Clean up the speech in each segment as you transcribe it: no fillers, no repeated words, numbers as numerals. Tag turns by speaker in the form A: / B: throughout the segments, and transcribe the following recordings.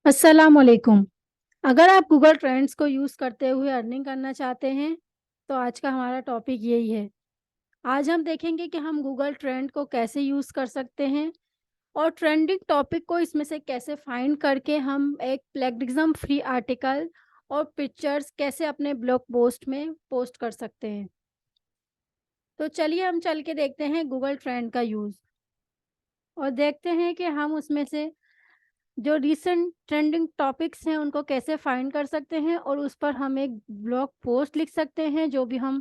A: अस्सलाम वालेकुम। अगर आप गूगल ट्रेंड्स को यूज़ करते हुए अर्निंग करना चाहते हैं, तो आज का हमारा टॉपिक यही है। आज हम देखेंगे कि हम गूगल ट्रेंड को कैसे यूज़ कर सकते हैं और ट्रेंडिंग टॉपिक को इसमें से कैसे फाइंड करके हम एक प्लेगरिज्म फ्री आर्टिकल और पिक्चर्स कैसे अपने ब्लॉग पोस्ट में पोस्ट कर सकते हैं। तो चलिए हम चल के देखते हैं गूगल ट्रेंड का यूज़ और देखते हैं कि हम उसमें से जो रीसेंट ट्रेंडिंग टॉपिक्स हैं उनको कैसे फाइंड कर सकते हैं और उस पर हम एक ब्लॉग पोस्ट लिख सकते हैं। जो भी हम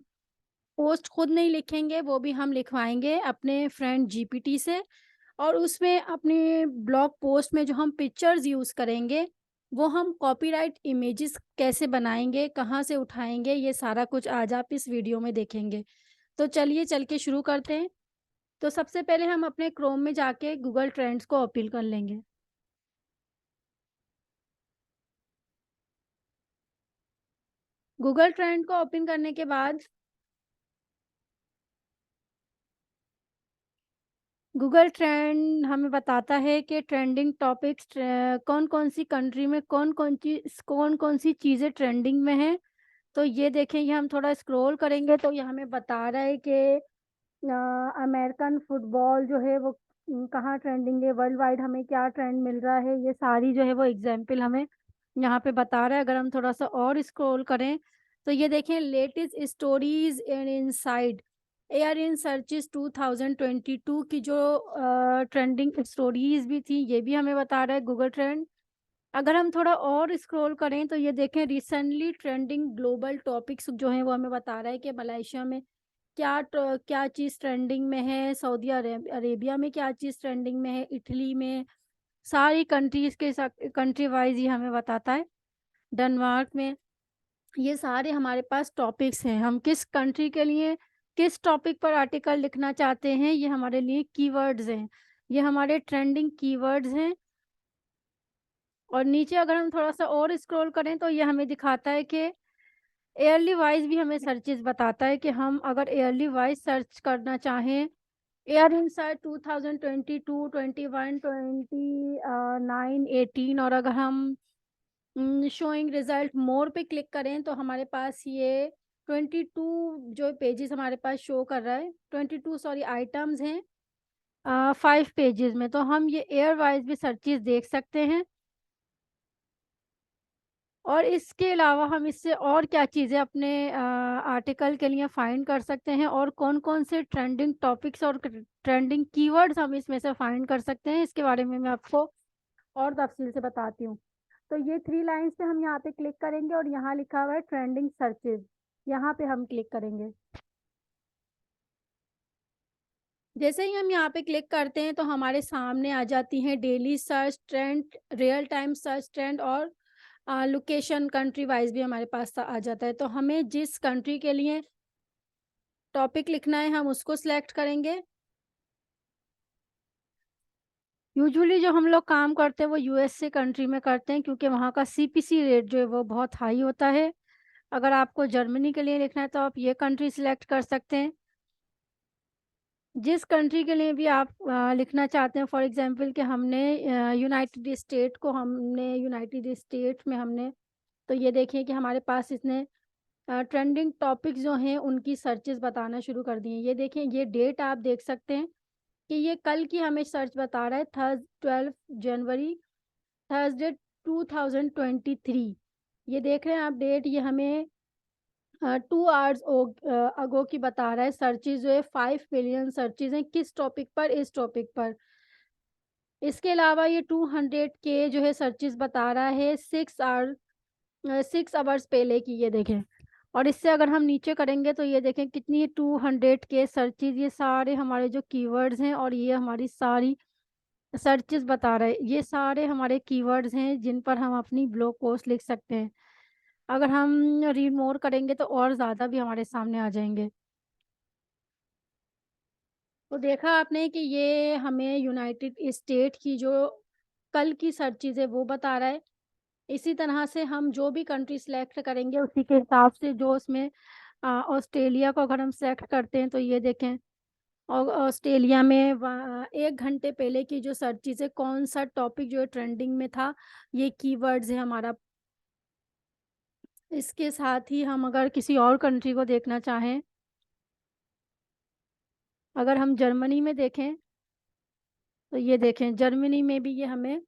A: पोस्ट खुद नहीं लिखेंगे वो भी हम लिखवाएंगे अपने फ्रेंड जीपीटी से, और उसमें अपने ब्लॉग पोस्ट में जो हम पिक्चर्स यूज़ करेंगे वो हम कॉपीराइट इमेजेस कैसे बनाएंगे, कहाँ से उठाएंगे, ये सारा कुछ आज आप इस वीडियो में देखेंगे। तो चलिए चल के शुरू करते हैं। तो सबसे पहले हम अपने क्रोम में जाके गूगल ट्रेंड्स को ओपन कर लेंगे। गूगल ट्रेंड को ओपन करने के बाद गूगल ट्रेंड हमें बताता है कि ट्रेंडिंग टॉपिक्स कौन-कौन सी कंट्री में कौन-कौन सी चीज़ें ट्रेंडिंग में हैं। तो ये देखें, ये हम थोड़ा स्क्रॉल करेंगे तो ये हमें बता रहा है कि अमेरिकन फुटबॉल जो है वो कहाँ ट्रेंडिंग है, वर्ल्ड वाइड हमें क्या ट्रेंड मिल रहा है, ये सारी जो है वो एग्जाम्पल हमें यहाँ पे बता रहा है। अगर हम थोड़ा सा और स्क्रॉल करें तो ये देखें, latest stories and inside air in searches 2022 की जो ट्रेंडिंग स्टोरीज भी थी, ये भी हमें बता रहा है गूगल ट्रेंड। अगर हम थोड़ा और स्क्रॉल करें तो ये देखें, रिसेंटली ट्रेंडिंग ग्लोबल टॉपिक्स जो हैं वो हमें बता रहा है कि मलेशिया में क्या चीज़ ट्रेंडिंग में है, सऊदी अरेबिया में क्या चीज़ ट्रेंडिंग में है, इटली में, सारी कंट्रीज़ के साथ कंट्री वाइज़ ये हमें बताता है। डेनमार्क में, ये सारे हमारे पास टॉपिक्स हैं। हम किस कंट्री के लिए किस टॉपिक पर आर्टिकल लिखना चाहते हैं, ये हमारे लिए कीवर्ड्स हैं। ये हमारे ट्रेंडिंग कीवर्ड्स हैं। और नीचे अगर हम थोड़ा-सा और स्क्रॉल करें तो ये हमें दिखाता है कि ईयरली वाइज़ भी हमें सर्चेज़ बताता है कि हम अगर ईयरली वाइज़ सर्च करना चाहें, एयर इनसाइट 2022, 21, 9, 18, और अगर हम शोइंग रिजल्ट मोर पे क्लिक करें तो हमारे पास ये 22 जो पेजेस हमारे पास शो कर रहा है, 22 सॉरी आइटम्स हैं 5 पेजेस में। तो हम ये एयर वाइज़ भी सर्चेज़ देख सकते हैं। और इसके अलावा हम इससे और क्या चीज़ें अपने आर्टिकल के लिए फाइंड कर सकते हैं और कौन-कौन से ट्रेंडिंग टॉपिक्स और ट्रेंडिंग कीवर्ड्स हम इसमें से फाइंड कर सकते हैं, इसके बारे में मैं आपको और तफ़सील से बताती हूँ। तो ये 3 लाइन्स पे हम यहाँ पे क्लिक करेंगे और यहाँ लिखा हुआ है ट्रेंडिंग सर्चेज़, यहाँ पे हम क्लिक करेंगे। जैसे ही हम यहाँ पे क्लिक करते हैं तो हमारे सामने आ जाती हैं daily search trend, real time search trend और लोकेशन कंट्री वाइज़ भी हमारे पास आ जाता है। तो हमें जिस कंट्री के लिए टॉपिक लिखना है हम उसको सिलेक्ट करेंगे। यूजुअली जो हम लोग काम करते हैं वो यूएसए कंट्री में करते हैं, क्योंकि वहाँ का सीपीसी रेट जो है वो बहुत हाई होता है। अगर आपको जर्मनी के लिए लिखना है तो आप ये कंट्री सिलेक्ट कर सकते हैं। जिस कंट्री के लिए भी आप लिखना चाहते हैं, फॉर एग्जांपल कि हमने यूनाइटेड स्टेट में हमने, तो ये देखिए कि हमारे पास इसने ट्रेंडिंग टॉपिक्स जो हैं उनकी सर्चेज़ बताना शुरू कर दिए हैं। ये देखें, ये डेट आप देख सकते हैं कि ये कल की हमें सर्च बता रहा है, 12 जनवरी, थर्सडे 2023। ये देख रहे हैं आप डेट, ये हमें 2 आवर्स अगो की बता रहा है। सर्चेज़ जो है 5 मिलियन सर्चेज़ हैं किस टॉपिक पर, इस टॉपिक पर। इसके अलावा ये 200 के जो है सर्चेज़ बता रहा है 6 आवर्स पहले की, ये देखें। और इससे अगर हम नीचे करेंगे तो ये देखें कितनी 200 के सर्चेज़, ये सारे हमारे जो कीवर्ड्स हैं और ये हमारी सारी सर्चेज़ बता रहा है। ये सारे हमारे कीवर्ड्स हैं जिन पर हम अपनी ब्लॉग पोस्ट लिख सकते हैं। अगर हम रीड मोर करेंगे तो और ज़्यादा भी हमारे सामने आ जाएँगे। तो देखा आपने कि ये हमें यूनाइटेड स्टेट की जो कल की सर्चेज़ है वो बता रहा है। इसी तरह से हम जो भी कंट्री सेलेक्ट करेंगे उसी के हिसाब से जो उसमें ऑस्ट्रेलिया को अगर हम सेलेक्ट करते हैं तो ये देखें, और ऑस्ट्रेलिया में 1 घंटे पहले की जो सर्चेज़ है, कौन-सा टॉपिक जो है ट्रेंडिंग में था, ये कीवर्ड्स है हमारा। इसके साथ ही हम अगर किसी और कंट्री को देखना चाहें, अगर हम जर्मनी में देखें, तो ये देखें जर्मनी में भी ये हमें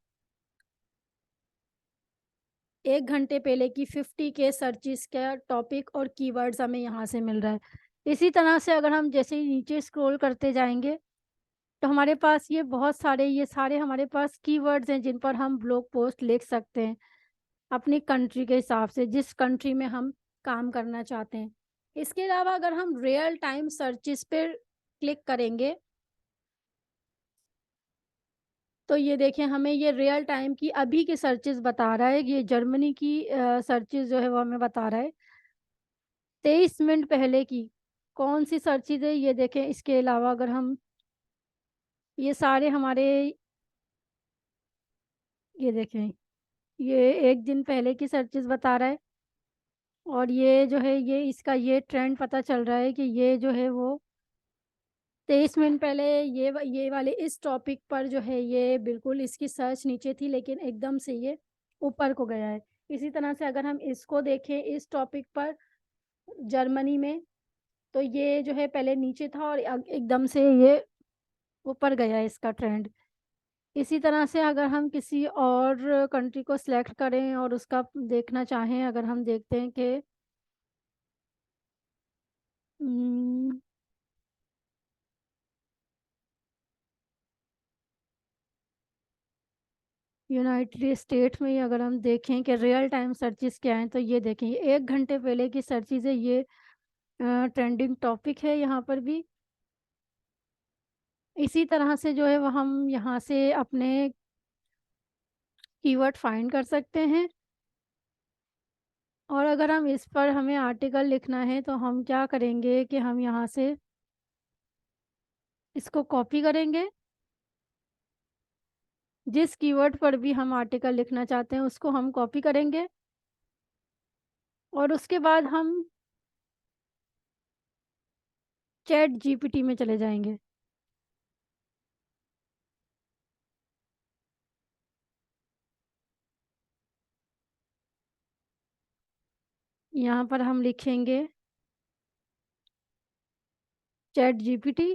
A: 1 घंटे पहले की 50 के सर्चेज़ का टॉपिक और कीवर्ड्स हमें यहाँ से मिल रहा है। इसी तरह से अगर हम जैसे ही नीचे स्क्रॉल करते जाएँगे, तो हमारे पास ये सारे हमारे पास कीवर्ड्स हैं जिन पर हम ब्लॉग पोस्ट लिख सकते हैं, अपनी कंट्री के हिसाब से, जिस कंट्री में हम काम करना चाहते हैं। इसके अलावा अगर हम रियल टाइम सर्चेज़ पे क्लिक करेंगे, तो ये देखें हमें ये रियल टाइम की अभी की सर्चेज़ बता रहा है। ये जर्मनी की सर्चेज़ जो है वो हमें बता रहा है। 23 मिनट पहले की कौन-सी सर्चेज़ है ये देखें। इसके अलावा अगर हम ये सारे हमारे ये देखें, ये 1 दिन पहले की सर्चेज़ बता रहा है और ये जो है ये ट्रेंड पता चल रहा है कि ये जो है वो 23 मिनट पहले ये वाले इस टॉपिक पर जो है ये बिल्कुल इसकी सर्च नीचे थी, लेकिन एकदम से ये ऊपर को गया है। इसी तरह से अगर हम इसको देखें इस टॉपिक पर जर्मनी में, तो ये जो है पहले नीचे था और एकदम से ये ऊपर गया है इसका ट्रेंड। इसी तरह से अगर हम किसी और कंट्री को सिलेक्ट करें और उसका देखना चाहें, अगर हम देखते हैं कि उम, यूनाइटेड स्टेट में ही अगर हम देखें कि रियल टाइम सर्चेज़ क्या हैं, तो ये देखें, ये 1 घंटे पहले की सर्चेज़ है, ये ट्रेंडिंग टॉपिक है यहाँ पर भी। इसी तरह से जो है वो हम यहाँ से अपने कीवर्ड फाइंड कर सकते हैं और अगर हम इस पर हमें आर्टिकल लिखना है, तो हम क्या करेंगे कि हम यहाँ से इसको कॉपी करेंगे। जिस कीवर्ड पर भी हम आर्टिकल लिखना चाहते हैं, उसको हम कॉपी करेंगे और उसके बाद हम चैट जीपीटी में चले जाएँगे। यहाँ पर हम लिखेंगे चैट जीपीटी,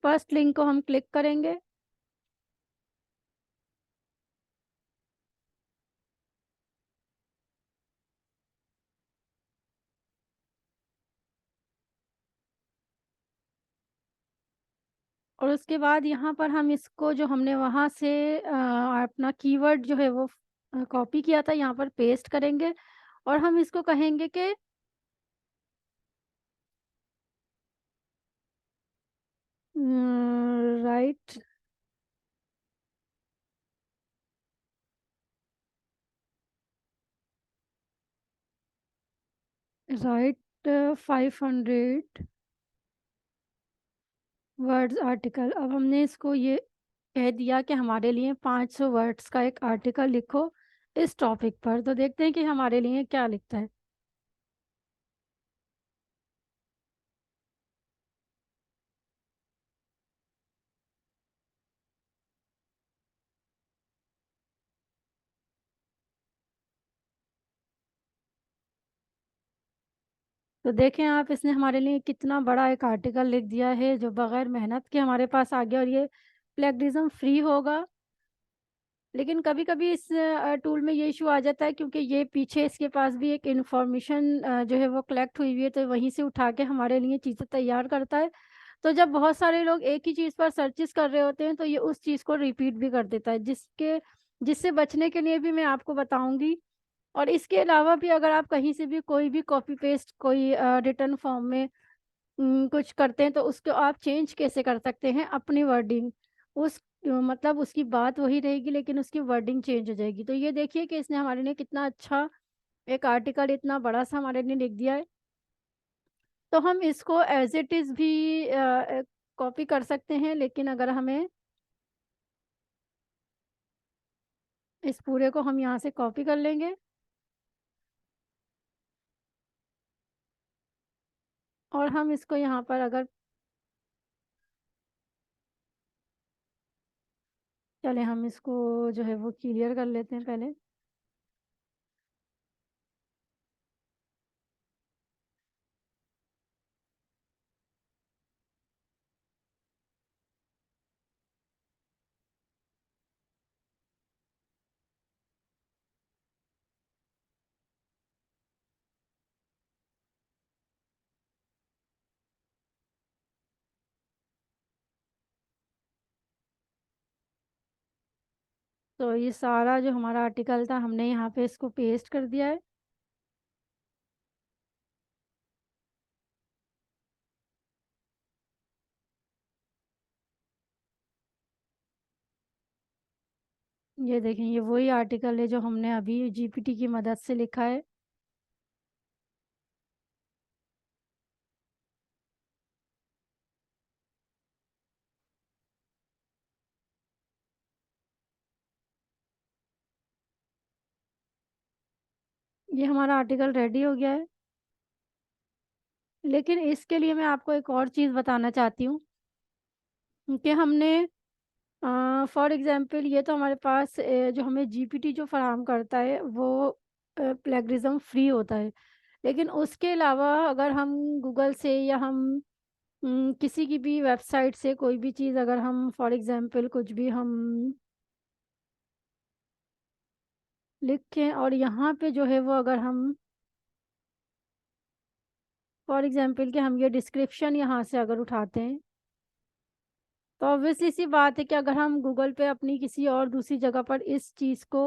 A: फर्स्ट लिंक को हम क्लिक करेंगे और उसके बाद यहाँ पर हम इसको जो हमने वहाँ से अपना कीवर्ड जो है वो कॉपी किया था, यहाँ पर पेस्ट करेंगे और हम इसको कहेंगे कि राइट राइट 500 वर्ड्स आर्टिकल। अब हमने इसको ये कह दिया कि हमारे लिए 500 वर्ड्स का एक आर्टिकल लिखो इस टॉपिक पर, तो देखते हैं कि हमारे लिए क्या लिखता है। तो देखें आप, इसने हमारे लिए कितना बड़ा एक आर्टिकल लिख दिया है जो बगैर मेहनत के हमारे पास आ गया और ये प्लेगरिज्म फ्री होगा। लेकिन कभी-कभी इस टूल में ये इशू आ जाता है क्योंकि ये पीछे इसके पास भी एक इन्फॉर्मेशन जो है वो कलेक्ट हुई हुई है, तो वहीं से उठा के हमारे लिए चीज़ें तैयार करता है। तो जब बहुत सारे लोग एक ही चीज़ पर सर्चेज़ कर रहे होते हैं, तो ये उस चीज़ को रिपीट भी कर देता है, जिससे बचने के लिए भी मैं आपको बताऊँगी। और इसके अलावा भी अगर आप कहीं से भी कोई भी कॉपी पेस्ट कोई रिटन फॉर्म में कुछ करते हैं, तो उसको आप चेंज कैसे कर सकते हैं अपनी वर्डिंग। मतलब उसकी बात वही रहेगी लेकिन उसकी वर्डिंग चेंज हो जाएगी। तो ये देखिए कि इसने हमारे लिए कितना अच्छा एक आर्टिकल इतना बड़ा-सा हमारे लिए लिख दिया है। तो हम इसको एज़ इट इज़ भी कॉपी कर सकते हैं, लेकिन अगर हमें इस पूरे को हम यहाँ से कॉपी कर लेंगे और हम इसको यहाँ पर अगर, चले हम इसको जो है वो क्लियर कर लेते हैं पहले। तो ये सारा जो हमारा आर्टिकल था हमने यहाँ पे इसको पेस्ट कर दिया है। ये देखें, ये वही आर्टिकल है जो हमने अभी जीपीटी की मदद से लिखा है। ये हमारा आर्टिकल रेडी हो गया है। लेकिन इसके लिए मैं आपको एक और चीज़ बताना चाहती हूँ कि हमने फॉर एग्जांपल ये तो हमारे पास जो हमें जीपीटी जो फराहम करता है वो प्लेगरिज्म फ्री होता है। लेकिन उसके अलावा अगर हम गूगल से या हम किसी की भी वेबसाइट से कोई भी चीज़ अगर हम फॉर एग्जांपल कुछ भी हम लिखें और यहाँ पे जो है वो अगर हम फॉर एग्जांपल कि हम ये डिस्क्रिप्शन यहाँ से अगर उठाते हैं, तो ऑब्वियसली सी बात है कि अगर हम गूगल पे अपनी किसी और दूसरी जगह पर इस चीज़ को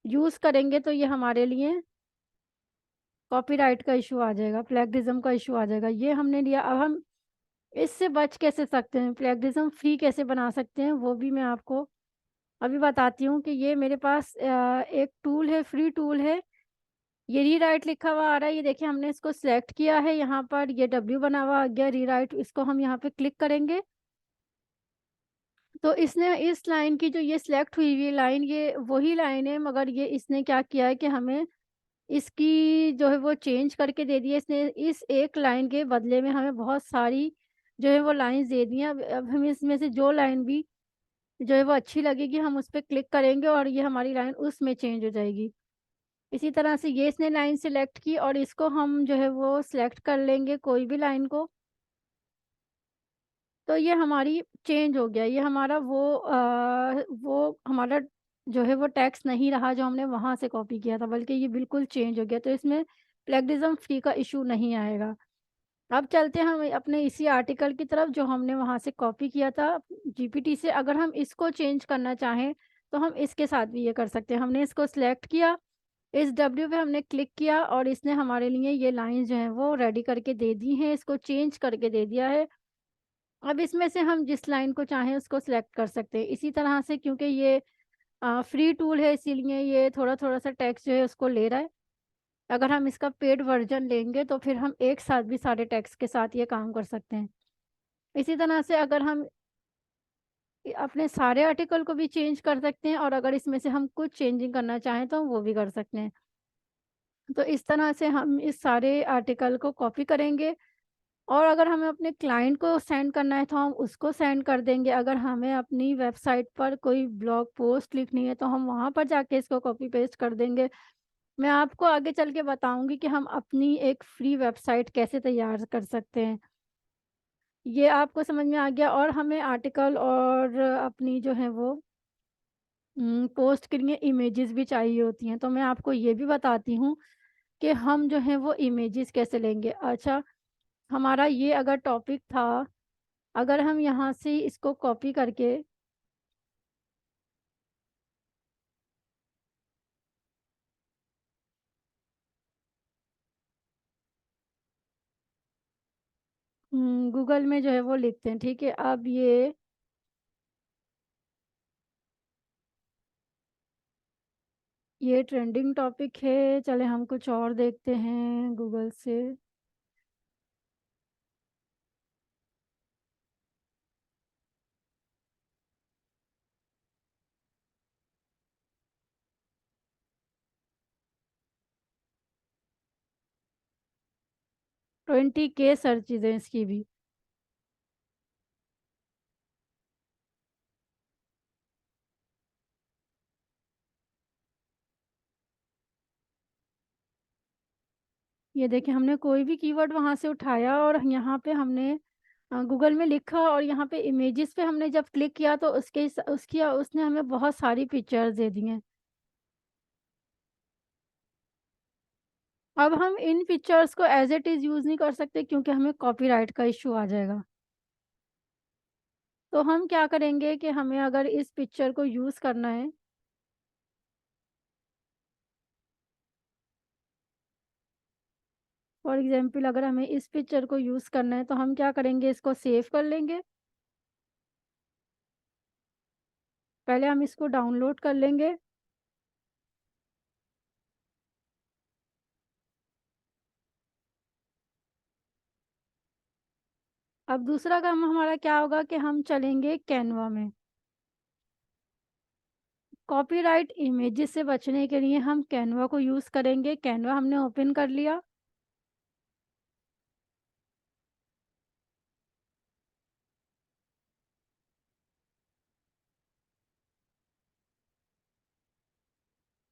A: यूज़ करेंगे तो ये हमारे लिए कॉपीराइट का इशू आ जाएगा, प्लेगरिज्म का इशू आ जाएगा। ये हमने लिया। अब हम इससे बच कैसे सकते हैं, प्लेगरिज्म फ्री कैसे बना सकते हैं, वो भी मैं आपको अभी बताती हूँ कि ये मेरे पास एक टूल है, फ्री टूल है। ये रीराइट लिखा हुआ आ रहा है, ये देखिए हमने इसको सिलेक्ट किया है, यहाँ पर ये डब्ल्यू बना हुआ आ गया रीराइट। इसको हम यहाँ पे क्लिक करेंगे तो इसने इस लाइन की जो ये सिलेक्ट हुई हुई लाइन, ये वही लाइन है, मगर ये इसने क्या किया है कि हमें इसकी जो है वो चेंज करके दे दी है। इसने इस एक लाइन के बदले में हमें बहुत सारी जो है वो लाइन्स दे दी हैं। अब हम इसमें से जो लाइन भी जो है वो अच्छी लगेगी हम उस पे क्लिक करेंगे और ये हमारी लाइन उसमें चेंज हो जाएगी। इसी तरह से ये इसने लाइन सेलेक्ट की और इसको हम जो है वो सिलेक्ट कर लेंगे कोई भी लाइन को, तो ये हमारी चेंज हो गया। ये हमारा वो हमारा जो है वो टेक्स्ट नहीं रहा जो हमने वहाँ से कॉपी किया था, बल्कि ये बिल्कुल चेंज हो गया। तो इसमें प्लेगरिज्म फ्री का इशू नहीं आएगा। अब चलते हैं हम अपने इसी आर्टिकल की तरफ जो हमने वहाँ से कॉपी किया था जीपीटी से। अगर हम इसको चेंज करना चाहें तो हम इसके साथ भी ये कर सकते हैं। हमने इसको सिलेक्ट किया, इस डब्ल्यू पे हमने क्लिक किया और इसने हमारे लिए ये लाइंस जो हैं वो रेडी करके दे दी हैं, इसको चेंज करके दे दिया है। अब इसमें से हम जिस लाइन को चाहें उसको सिलेक्ट कर सकते हैं। इसी तरह से क्योंकि ये फ्री टूल है इसीलिए ये थोड़ा-थोड़ा सा टेक्स्ट जो है उसको ले रहा है। अगर हम इसका पेड वर्ज़न लेंगे तो फिर हम एक साथ भी सारे टेक्स्ट के साथ ये काम कर सकते हैं। इसी तरह से अगर हम अपने सारे आर्टिकल को भी चेंज कर सकते हैं और अगर इसमें से हम कुछ चेंजिंग करना चाहें तो हम वो भी कर सकते हैं। तो इस तरह से हम इस सारे आर्टिकल को कॉपी करेंगे और अगर हमें अपने क्लाइंट को सेंड करना है तो हम उसको सेंड कर देंगे। अगर हमें अपनी वेबसाइट पर कोई ब्लॉग पोस्ट लिखनी है तो हम वहाँ पर जाके इसको कॉपी पेस्ट कर देंगे। मैं आपको आगे चल के बताऊँगी कि हम अपनी एक फ्री वेबसाइट कैसे तैयार कर सकते हैं। ये आपको समझ में आ गया। और हमें आर्टिकल और अपनी जो है वो पोस्ट के लिए इमेजेस भी चाहिए होती हैं। तो मैं आपको ये भी बताती हूँ कि हम जो है वो इमेजेस कैसे लेंगे। अच्छा, हमारा ये अगर टॉपिक था, अगर हम यहाँ से इसको कॉपी करके गूगल में जो है वो लिखते हैं, ठीक है? अब ये ट्रेंडिंग टॉपिक है, चले हम कुछ और देखते हैं गूगल से। 20K सर्चेज हैं इसकी भी। ये देखिए हमने कोई भी कीवर्ड वहां से उठाया और यहाँ पे हमने गूगल में लिखा और यहाँ पे इमेजेस पे हमने जब क्लिक किया तो उसकी उसने हमें बहुत सारी पिक्चर्स दे दी हैं। अब हम इन पिक्चर्स को एज इट इज़ यूज़ नहीं कर सकते क्योंकि हमें कॉपीराइट का इशू आ जाएगा। तो हम क्या करेंगे कि हमें अगर इस पिक्चर को यूज़ करना है, फॉर एग्जांपल अगर हमें इस पिक्चर को यूज़ करना है तो हम क्या करेंगे, इसको सेव कर लेंगे। पहले हम इसको डाउनलोड कर लेंगे। अब दूसरा काम हमारा क्या होगा कि हम चलेंगे कैनवा में। कॉपीराइट इमेजेस से बचने के लिए हम कैनवा को यूज़ करेंगे। कैनवा हमने ओपन कर लिया।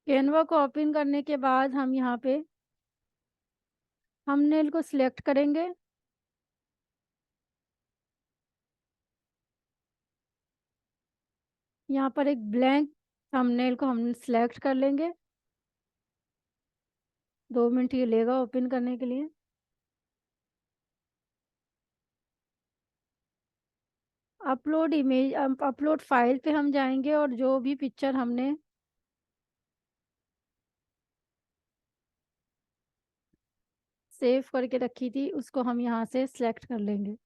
A: कैनवा को ओपन करने के बाद हम यहाँ पे थंबनेल को सिलेक्ट करेंगे। यहाँ पर एक ब्लैंक थंबनेल को हम सिलेक्ट कर लेंगे। 2 मिनट ये लेगा ओपन करने के लिए। अपलोड इमेज, अपलोड फाइल पे हम जाएंगे और जो भी पिक्चर हमने सेव करके रखी थी उसको हम यहाँ से सिलेक्ट कर लेंगे।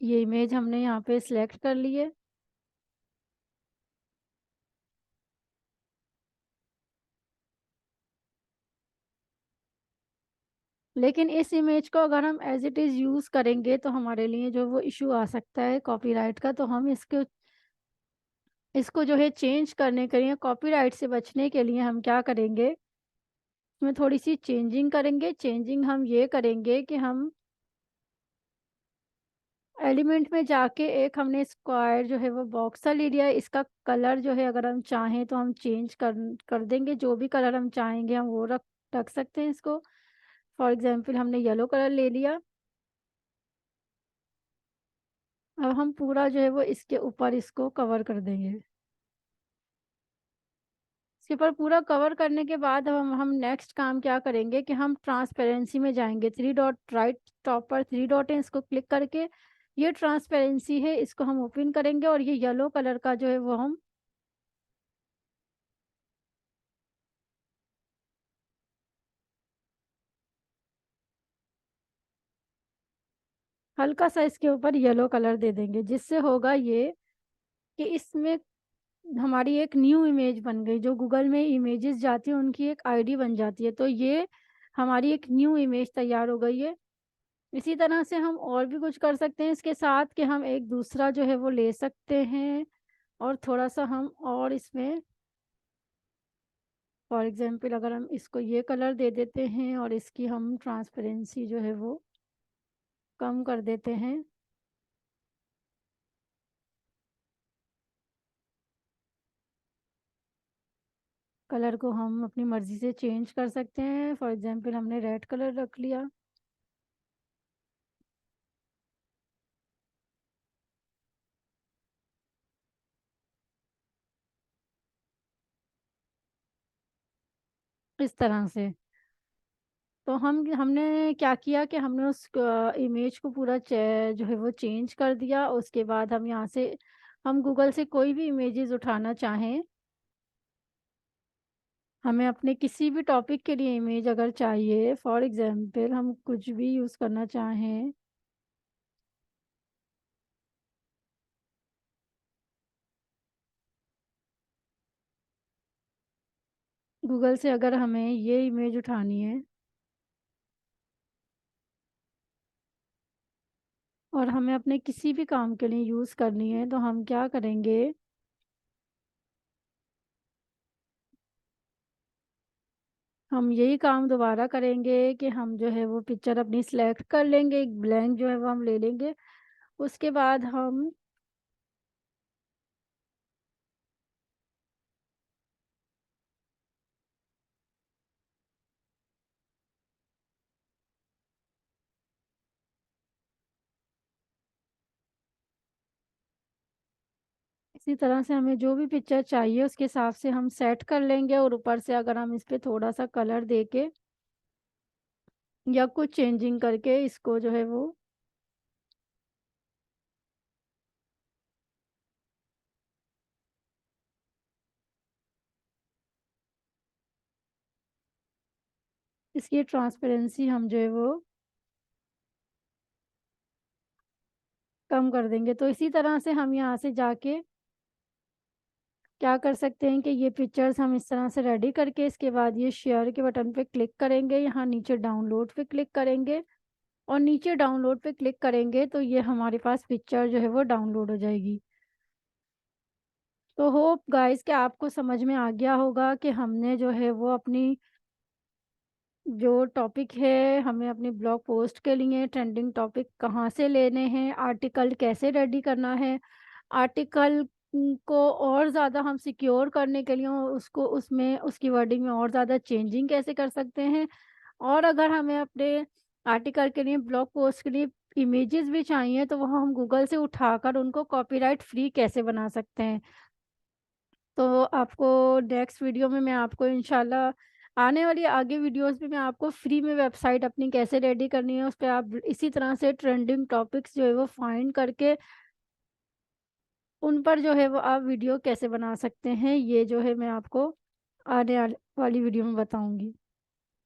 A: ये इमेज हमने यहाँ पे सिलेक्ट कर ली है। लेकिन इस इमेज को अगर हम एज इट इज़ यूज़ करेंगे तो हमारे लिए जो वो इशू आ सकता है कॉपीराइट का, तो हम इसको जो है चेंज करने के लिए, कॉपीराइट से बचने के लिए हम क्या करेंगे, इसमें थोड़ी सी चेंजिंग करेंगे। चेंजिंग हम ये करेंगे कि हम एलिमेंट में जाके एक हमने स्क्वायर जो है वो बॉक्स सा ले लिया है। इसका कलर जो है अगर हम चाहें तो हम चेंज कर देंगे। जो भी कलर हम चाहेंगे हम वो रख सकते हैं इसको। फॉर एग्जांपल हमने येलो कलर ले लिया। अब हम पूरा जो है वो इसके ऊपर इसको कवर कर देंगे। इसके ऊपर पूरा कवर करने के बाद अब हम नेक्स्ट काम क्या करेंगे कि हम ट्रांसपेरेंसी में जाएंगे। थ्री डॉट, राइट टॉप पर थ्री डॉट है, इसको क्लिक करके ये ट्रांसपेरेंसी है इसको हम ओपन करेंगे और ये येलो कलर का जो है वो हम हल्का सा इसके ऊपर येलो कलर दे देंगे। जिससे होगा ये कि इसमें हमारी एक न्यू इमेज बन गई। जो गूगल में इमेजेस जाती हैं उनकी एक आईडी बन जाती है, तो ये हमारी एक न्यू इमेज तैयार हो गई है। इसी तरह से हम और भी कुछ कर सकते हैं इसके साथ कि हम एक दूसरा जो है वो ले सकते हैं और थोड़ा सा हम और इसमें, फॉर एग्जांपल अगर हम इसको ये कलर दे देते हैं और इसकी हम ट्रांसपेरेंसी जो है वो कम कर देते हैं। कलर को हम अपनी मर्ज़ी से चेंज कर सकते हैं। फॉर एग्जांपल हमने रेड कलर रख लिया। इस तरह से तो हमने क्या किया कि हमने उस इमेज को पूरा जो है वो चेंज कर दिया। उसके बाद हम यहाँ से हम गूगल से कोई भी इमेजेस उठाना चाहें, हमें अपने किसी भी टॉपिक के लिए इमेज अगर चाहिए, फॉर एग्जांपल हम कुछ भी यूज़ करना चाहें, गूगल से अगर हमें ये इमेज उठानी है और हमें अपने किसी भी काम के लिए यूज़ करनी है तो हम क्या करेंगे, हम यही काम दोबारा करेंगे कि हम जो है वो पिक्चर अपनी सिलेक्ट कर लेंगे, एक ब्लैंक जो है वो हम ले लेंगे। उसके बाद हम इसी तरह से हमें जो भी पिक्चर चाहिए उसके हिसाब से हम सेट कर लेंगे, और ऊपर से अगर हम इस पे थोड़ा सा कलर देके या कुछ चेंजिंग करके इसको जो है वो इसकी ट्रांसपेरेंसी हम जो है वो कम कर देंगे। तो इसी तरह से हम यहाँ से जाके क्या कर सकते हैं कि ये पिक्चर्स हम इस तरह से रेडी करके इसके बाद ये शेयर के बटन पे क्लिक करेंगे, यहाँ नीचे डाउनलोड पे क्लिक करेंगे, और नीचे डाउनलोड पे क्लिक करेंगे तो ये हमारे पास पिक्चर जो है वो डाउनलोड हो जाएगी। तो होप गाइस कि आपको समझ में आ गया होगा कि हमने जो है वो अपनी जो टॉपिक है, हमें अपनी ब्लॉग पोस्ट के लिए ट्रेंडिंग टॉपिक कहाँ से लेने हैं, आर्टिकल कैसे रेडी करना है, आर्टिकल को और ज़्यादा हम सिक्योर करने के लिए उसको उसमें उसकी वर्डिंग में और ज़्यादा चेंजिंग कैसे कर सकते हैं, और अगर हमें अपने आर्टिकल के लिए ब्लॉग पोस्ट के लिए इमेजेस भी चाहिए तो वह हम गूगल से उठाकर उनको कॉपीराइट फ्री कैसे बना सकते हैं। तो आपको नेक्स्ट वीडियो में मैं आपको इंशाल्लाह आने वाली आगे वीडियोस में मैं आपको फ्री में वेबसाइट अपनी कैसे रेडी करनी है उस पर आप इसी तरह से ट्रेंडिंग टॉपिक्स जो है वो फाइंड करके उन पर जो है वो आप वीडियो कैसे बना सकते हैं, ये जो है मैं आपको आने वाली वीडियो में बताऊंगी।